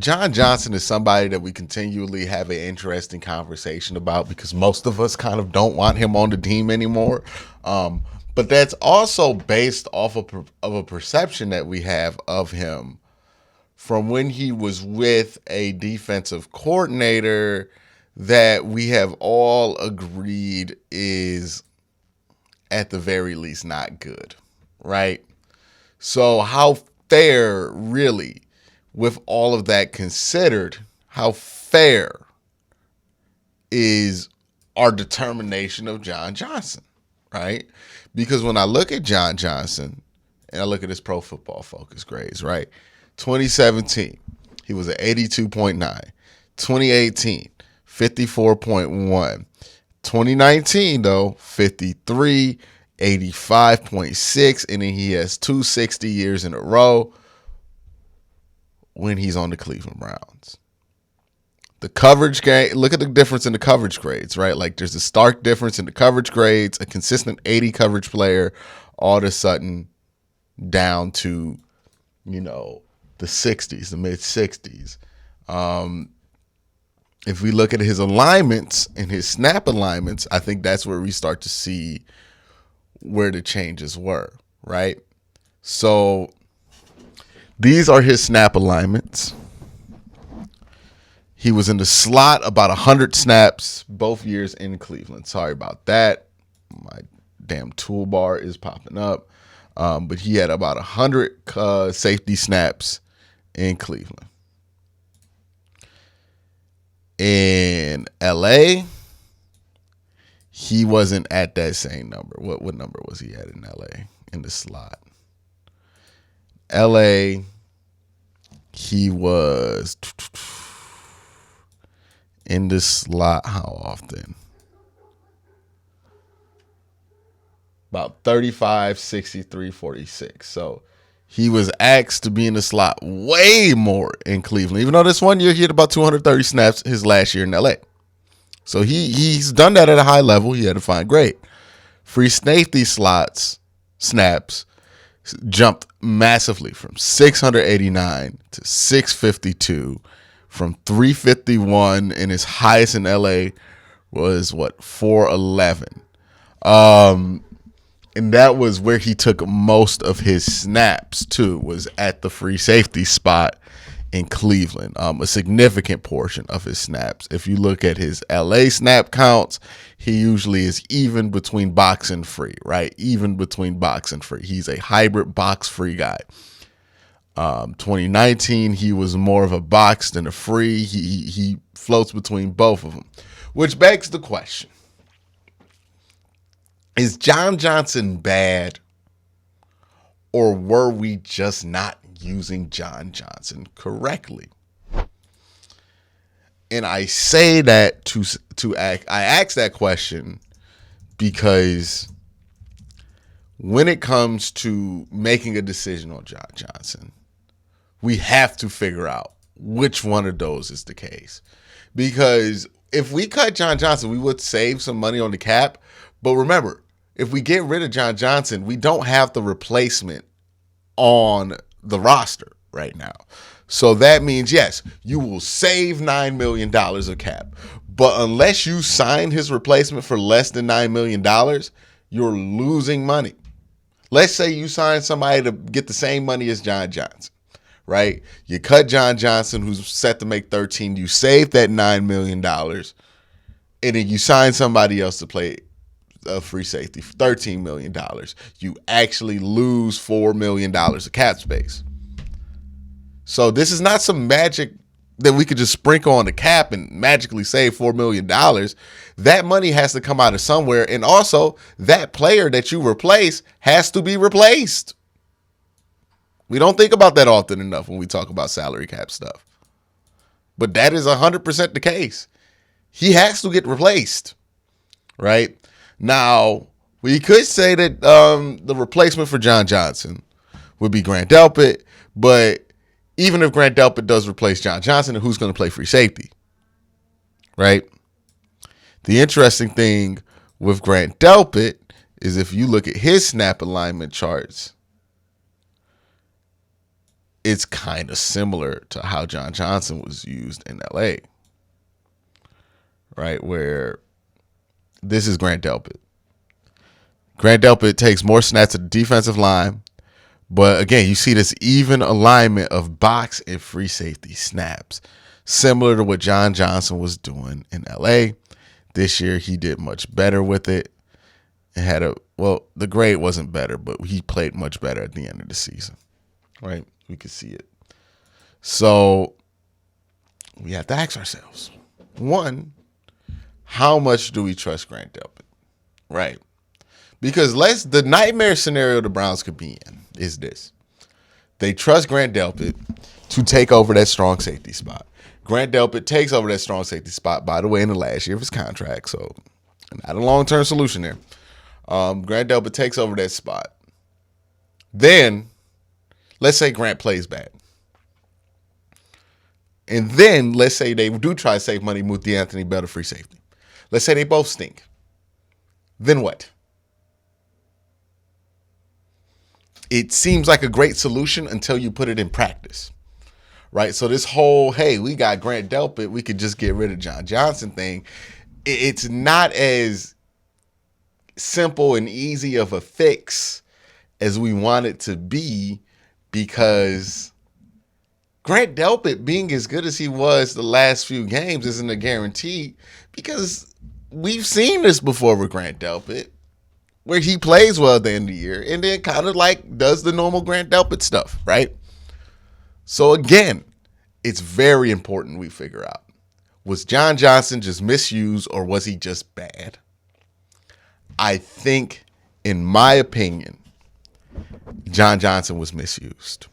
John Johnson is somebody that we continually have an interesting conversation about because most of us kind of don't want him on the team anymore. But that's also based off of a perception that we have of him from when he was with a defensive coordinator that we have all agreed is at the very least not good, right? So how fair, really, with all of that considered, how fair is our determination of John Johnson, right? Because when I look at John Johnson and I look at his Pro Football Focus grades, right? 2017, he was at 82.9. 2018, 54.1. 2019, though, 53, 85.6, and then he has 260 years in a row when he's on the Cleveland Browns. The coverage grade, look at the difference in the coverage grades, right? Like there's a stark difference in the coverage grades, a consistent 80 coverage player, all of a sudden down to, the 60s, the mid 60s. If we look at his alignments and his snap alignments, I think that's where we start to see where the changes were, right? So these are his snap alignments. He was in the slot about 100 snaps both years in Cleveland. Sorry about that. My damn toolbar is popping up. But he had about 100 safety snaps in Cleveland. In LA, he wasn't at that same number. What number was he at in LA in the slot? LA, he was in the slot how often? About 35, 63, 46. So he was asked to be in the slot way more in Cleveland. Even though this one year he had about 230 snaps his last year in LA. So he's done that at a high level. He had to find great. Free safety snaps jumped massively from 689 to 652, from 351, and his highest in LA was 411. And that was where he took most of his snaps too, was at the free safety spot in Cleveland. A significant portion of his snaps. If you look at his LA snap counts, he usually is even between box and free, right? Even between box and free. He's a hybrid box free guy. 2019, he was more of a box than a free. He floats between both of them, which begs the question. Is John Johnson bad, or were we just not using John Johnson correctly? And I say that I ask that question because when it comes to making a decision on John Johnson, we have to figure out which one of those is the case. Because if we cut John Johnson, we would save some money on the cap. But remember, if we get rid of John Johnson, we don't have the replacement on the roster right now. So that means, yes, you will save $9 million of cap. But unless you sign his replacement for less than $9 million, you're losing money. Let's say you sign somebody to get the same money as John Johnson, right? You cut John Johnson, who's set to make 13. You save that $9 million. And then you sign somebody else to play a free safety for $13 million. You actually lose $4 million of cap space. So this is not some magic that we could just sprinkle on the cap and magically save $4 million. That money has to come out of somewhere. And also, that player that you replace has to be replaced. We don't think about that often enough when we talk about salary cap stuff. But that is 100% the case. He has to get replaced, right? Now, we could say that the replacement for John Johnson would be Grant Delpit, but even if Grant Delpit does replace John Johnson, who's going to play free safety, right? The interesting thing with Grant Delpit is if you look at his snap alignment charts, it's kind of similar to how John Johnson was used in LA, right? Where this is Grant Delpit. Grant Delpit takes more snaps at the defensive line, but again, you see this even alignment of box and free safety snaps, similar to what John Johnson was doing in LA. This year, he did much better with it. And the grade wasn't better, but he played much better at the end of the season, right? We could see it. So we have to ask ourselves, one, how much do we trust Grant Delpit, right? Because the nightmare scenario the Browns could be in is this. They trust Grant Delpit to take over that strong safety spot. Grant Delpit takes over that strong safety spot, by the way, in the last year of his contract, so not a long-term solution there. Grant Delpit takes over that spot. Then, let's say Grant plays bad. And then, let's say they do try to save money, move DeAnthony Bell to free safety. Let's say they both stink. Then what? It seems like a great solution until you put it in practice, right? So this whole, hey, we got Grant Delpit, we could just get rid of John Johnson thing, it's not as simple and easy of a fix as we want it to be, because Grant Delpit being as good as he was the last few games isn't a guarantee, because we've seen this before with Grant Delpit, where he plays well at the end of the year and then kind of like does the normal Grant Delpit stuff, right? So again, it's very important we figure out, was John Johnson just misused or was he just bad? I think, in my opinion, John Johnson was misused.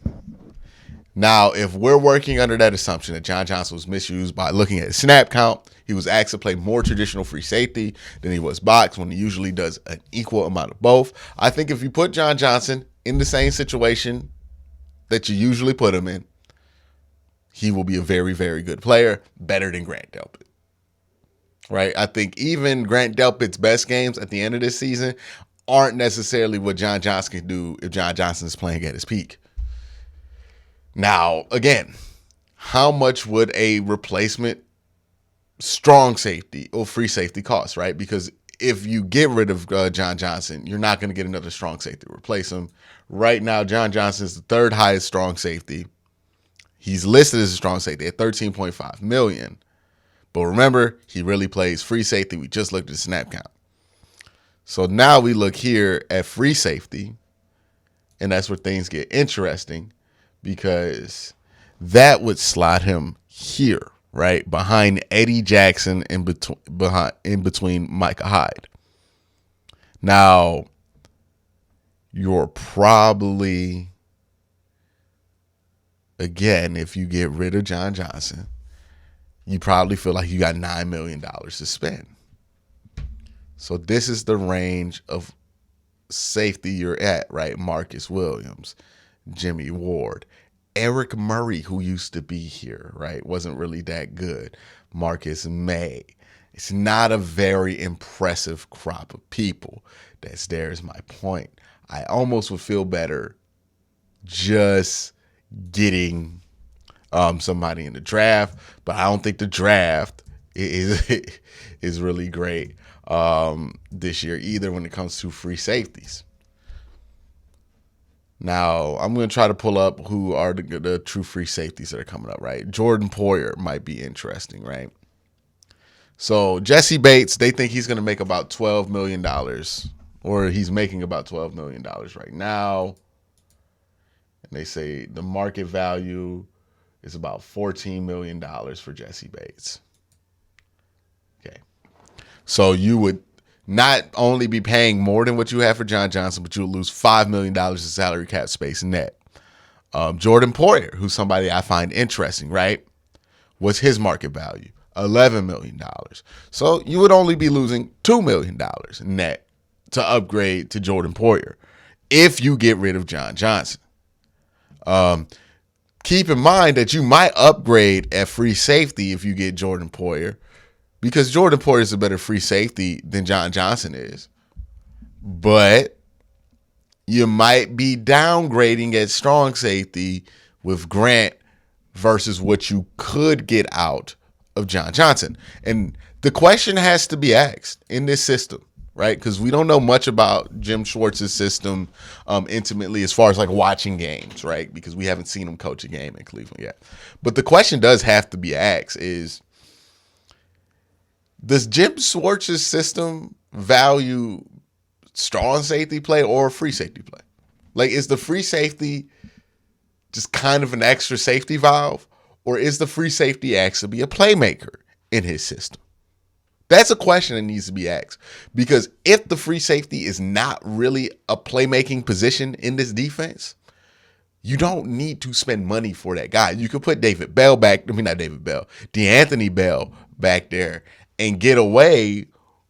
Now, if we're working under that assumption that John Johnson was misused by looking at his snap count, he was asked to play more traditional free safety than he was box, when he usually does an equal amount of both. I think if you put John Johnson in the same situation that you usually put him in, he will be a very, very good player, better than Grant Delpit. Right? I think even Grant Delpit's best games at the end of this season aren't necessarily what John Johnson can do if John Johnson is playing at his peak. Now, again, how much would a replacement strong safety or free safety cost, right? Because if you get rid of John Johnson, you're not going to get another strong safety to replace him. Right now, John Johnson is the third highest strong safety. He's listed as a strong safety at $13.5 million. But remember, he really plays free safety. We just looked at the snap count. So now we look here at free safety, and that's where things get interesting, because that would slot him here, right, behind Eddie Jackson, in between Micah Hyde. Now, you're probably, again, if you get rid of John Johnson, you probably feel like you got $9 million to spend. So this is the range of safety you're at, right? Marcus Williams, Jimmy Ward, Eric Murray, who used to be here, right? Wasn't really that good. Marcus May. It's not a very impressive crop of people. There's my point. I almost would feel better just getting somebody in the draft, but I don't think the draft is really great this year either when it comes to free safeties. Now, I'm going to try to pull up who are the true free safeties that are coming up, right? Jordan Poyer might be interesting, right? So Jesse Bates, they think he's going to make about $12 million, or he's making about $12 million right now. And they say the market value is about $14 million for Jesse Bates. Okay. So you would not only be paying more than what you have for John Johnson, but you'll lose $5 million in salary cap space net. Jordan Poyer, who's somebody I find interesting, right? What's his market value? $11 million. So you would only be losing $2 million net to upgrade to Jordan Poyer if you get rid of John Johnson. Keep in mind that you might upgrade at free safety if you get Jordan Poyer, because Jordan Poyer is a better free safety than John Johnson is. But you might be downgrading at strong safety with Grant versus what you could get out of John Johnson. And the question has to be asked in this system, right? Because we don't know much about Jim Schwartz's system intimately as far as like watching games, right? Because we haven't seen him coach a game in Cleveland yet. But the question does have to be asked is, does Jim Schwartz's system value strong safety play or free safety play? Like, is the free safety just kind of an extra safety valve, or is the free safety actually be a playmaker in his system? That's a question that needs to be asked, because if the free safety is not really a playmaking position in this defense, you don't need to spend money for that guy. You could put D'Anthony Bell back there and get away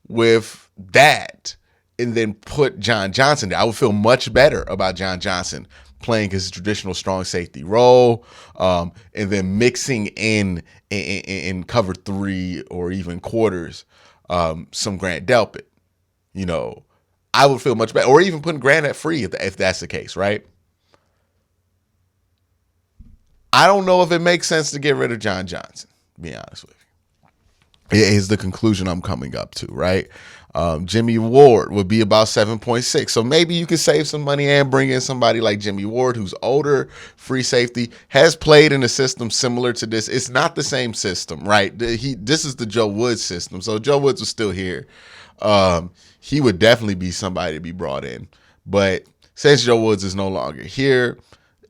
with that, and then put John Johnson there. I would feel much better about John Johnson playing his traditional strong safety role, and then mixing in cover 3 or even quarters some Grant Delpit. You know, I would feel much better. Or even putting Grant at free if that's the case, right? I don't know if it makes sense to get rid of John Johnson, to be honest with you. It is the conclusion I'm coming up to, right? Jimmy Ward would be about 7.6. So maybe you could save some money and bring in somebody like Jimmy Ward, who's older, free safety, has played in a system similar to this. It's not the same system, right? This is the Joe Woods system. So Joe Woods was still here. He would definitely be somebody to be brought in. But since Joe Woods is no longer here,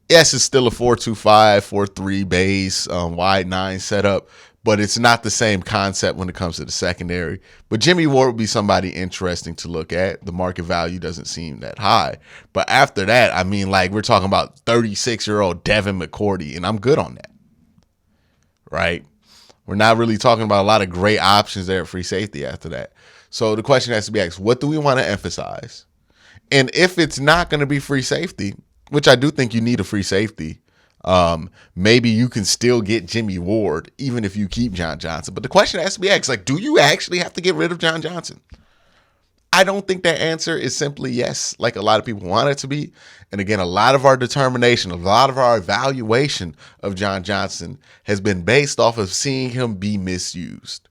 yes, it's still a 4-2-5, 4-3 base, wide 9 setup, but it's not the same concept when it comes to the secondary. But Jimmy Ward would be somebody interesting to look at. The market value doesn't seem that high. But after that, I mean, like, we're talking about 36-year-old Devin McCourty, and I'm good on that, right? We're not really talking about a lot of great options there at free safety after that. So the question has to be asked, what do we want to emphasize? And if it's not going to be free safety, which I do think you need a free safety, maybe you can still get Jimmy Ward even if you keep John Johnson. But the question has to be asked, like, do you actually have to get rid of John Johnson? I don't think that answer is simply yes, like a lot of people want it to be. And again, a lot of our determination, a lot of our evaluation of John Johnson has been based off of seeing him be misused.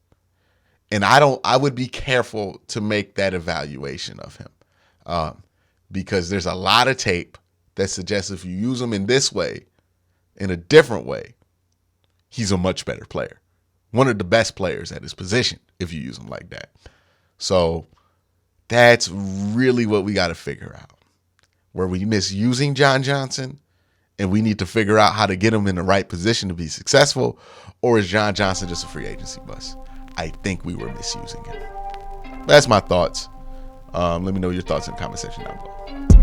And I would be careful to make that evaluation of him, because there's a lot of tape that suggests if you use him in this way, in a different way, he's a much better player. One of the best players at his position if you use him like that. So that's really what we got to figure out. Were we misusing John Johnson and we need to figure out how to get him in the right position to be successful? Or is John Johnson just a free agency bust? I think we were misusing him. That's my thoughts. Let me know your thoughts in the comment section down below.